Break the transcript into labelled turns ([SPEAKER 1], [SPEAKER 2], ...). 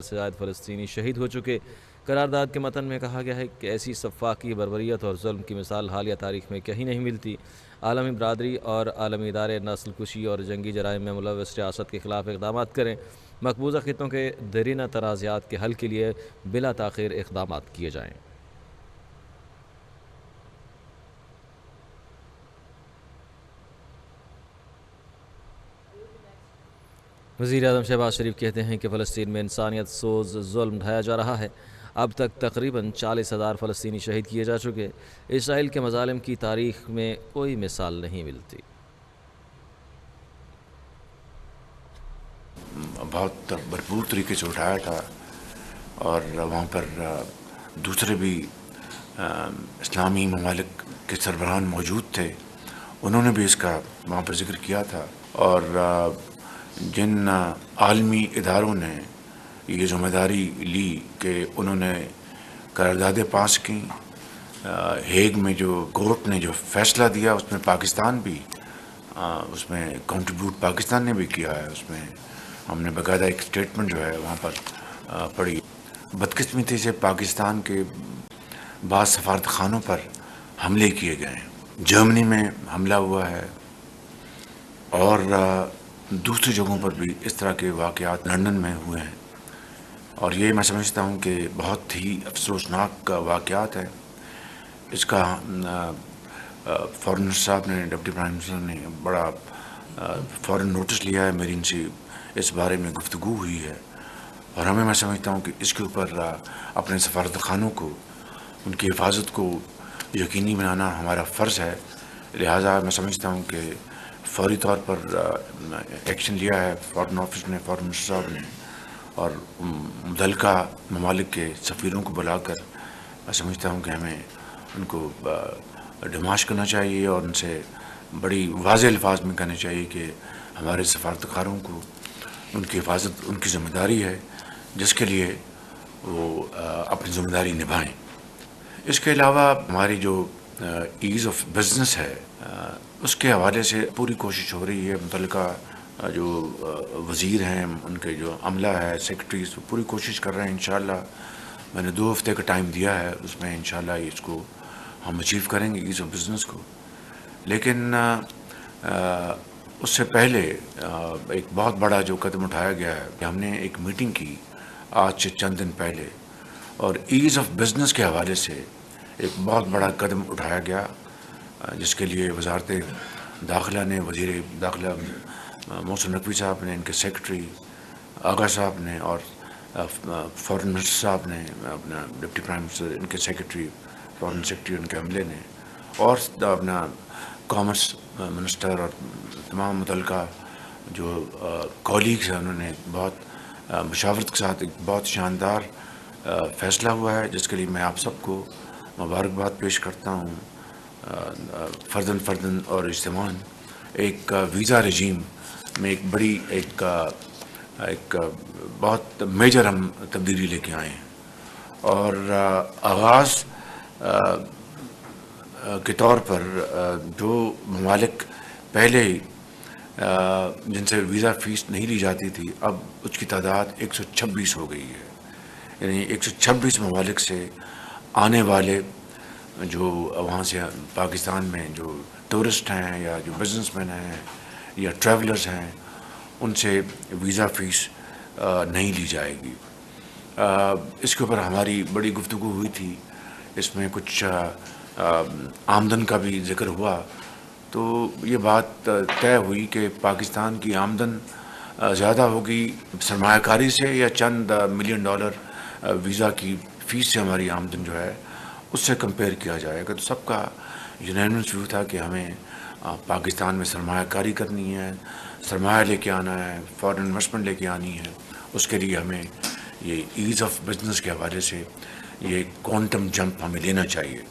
[SPEAKER 1] سے زائد فلسطینی شہید ہو چکے۔ قرارداد کے متن میں کہا گیا ہے کہ ایسی سفاکی، بربریت اور ظلم کی مثال حالیہ تاریخ میں کہیں نہیں ملتی۔ عالمی برادری اور عالمی ادارے نسل کشی اور جنگی جرائم میں ملوث ریاست کے خلاف اقدامات کریں۔ مقبوضہ خطوں کے دیرینہ تنازعات کے حل کے لیے بلا تاخیر اقدامات کیے جائیں۔ وزیر اعظم شہباز شریف کہتے ہیں کہ فلسطین میں انسانیت سوز ظلم ڈھایا جا رہا ہے۔ اب تک تقریباً 40,000 فلسطینی شہید کیے جا چکے۔ اسرائیل کے مظالم کی تاریخ میں کوئی مثال نہیں ملتی۔
[SPEAKER 2] بہت بھرپور طریقے سے اٹھایا تھا اور وہاں پر دوسرے بھی اسلامی ممالک کے سربراہان موجود تھے، انہوں نے بھی اس کا وہاں پر ذکر کیا تھا۔ اور جن عالمی اداروں نے یہ ذمہ داری لی کہ انہوں نے قراردادیں پاس کیں، ہیگ میں جو کورٹ نے جو فیصلہ دیا اس میں پاکستان بھی اس میں کنٹریبیوٹ پاکستان نے بھی کیا ہے۔ اس میں ہم نے باقاعدہ ایک اسٹیٹمنٹ جو ہے وہاں پر پڑھی۔ بدقسمتی سے پاکستان کے بعض سفارت خانوں پر حملے کیے گئے ہیں۔ جرمنی میں حملہ ہوا ہے اور دوسری جگہوں پر بھی اس طرح کے واقعات لندن میں ہوئے ہیں، اور یہ میں سمجھتا ہوں کہ بہت ہی افسوسناک واقعات ہے۔ اس کا فورن صاحب نے، ڈپٹی پرائم منسٹر نے بڑا فوراً نوٹس لیا ہے، میری ان سے اس بارے میں گفتگو ہوئی ہے، اور میں سمجھتا ہوں کہ اس کے اوپر اپنے سفارت خانوں کو، ان کی حفاظت کو یقینی بنانا ہمارا فرض ہے۔ لہٰذا میں سمجھتا ہوں کہ فوری طور پر ایکشن لیا ہے فارن آفس نے، فارن منسٹر صاحب نے، اور متعلقہ ممالک کے سفیروں کو بلا کر میں سمجھتا ہوں کہ ہمیں ان کو ڈیمانڈ کرنا چاہیے اور ان سے بڑی واضح الفاظ میں کہنا چاہیے کہ ہمارے سفارتکاروں کو ان کی حفاظت ان کی ذمہ داری ہے، جس کے لیے وہ اپنی ذمہ داری نبھائیں۔ اس کے علاوہ ہماری جو ایز آف بزنس ہے، اس کے حوالے سے پوری کوشش ہو رہی ہے۔ متعلقہ جو وزیر ہیں، ان کے جو عملہ ہے، سیکرٹریز، پوری کوشش کر رہے ہیں۔ انشاءاللہ میں نے 2 ہفتے کا ٹائم دیا ہے، اس میں انشاءاللہ اس کو ہم اچیو کریں گے، ایز آف بزنس کو۔ لیکن اس سے پہلے ایک بہت بڑا جو قدم اٹھایا گیا ہے کہ ہم نے ایک میٹنگ کی آج سے چند دن پہلے، اور ایز آف بزنس کے حوالے سے ایک بہت بڑا قدم اٹھایا گیا، جس کے لیے وزارت داخلہ نے، وزیر داخلہ محسن نقوی صاحب نے، ان کے سیکرٹری آغا صاحب نے، اور فارن منسٹر صاحب نے، اپنا ڈپٹی پرائم منسٹر، ان کے سیکرٹری، فارن سیکرٹری ان کے عملے نے، اور اپنا کامرس منسٹر اور تمام متعلقہ جو کولیگز ہیں، انہوں نے بہت مشاورت کے ساتھ ایک بہت شاندار فیصلہ ہوا ہے، جس کے لیے میں آپ سب کو مبارکباد پیش کرتا ہوں، فرداً اور اجتماعاً۔ ایک ویزا رجیم میں ایک بڑی ایک بہت میجر ہم تبدیلی لے کے آئے ہیں، اور آغاز کے طور پر جو ممالک پہلے جن سے ویزا فیس نہیں لی جاتی تھی، اب اس کی تعداد 126 ہو گئی ہے۔ یعنی 126 ممالک سے آنے والے جو وہاں سے پاکستان میں جو ٹورسٹ ہیں یا جو بزنس مین ہیں یا ٹریولرز ہیں، ان سے ویزا فیس نہیں لی جائے گی۔ اس کے اوپر ہماری بڑی گفتگو ہوئی تھی، اس میں کچھ آمدن کا بھی ذکر ہوا، تو یہ بات طے ہوئی کہ پاکستان کی آمدن زیادہ ہوگی سرمایہ کاری سے یا چند $1 ملین ویزا کی فیس سے ہماری آمدن جو ہے اس سے کمپیئر کیا جائے گا۔ تو سب کا یونینمس ویو تھا کہ ہمیں پاکستان میں سرمایہ کاری کرنی ہے، سرمایہ لے کے آنا ہے، فارن انویسٹمنٹ لے کے آنی ہے۔ اس کے لیے ہمیں یہ ایز آف بزنس کے حوالے سے یہ کوانٹم جمپ ہمیں لینا چاہیے۔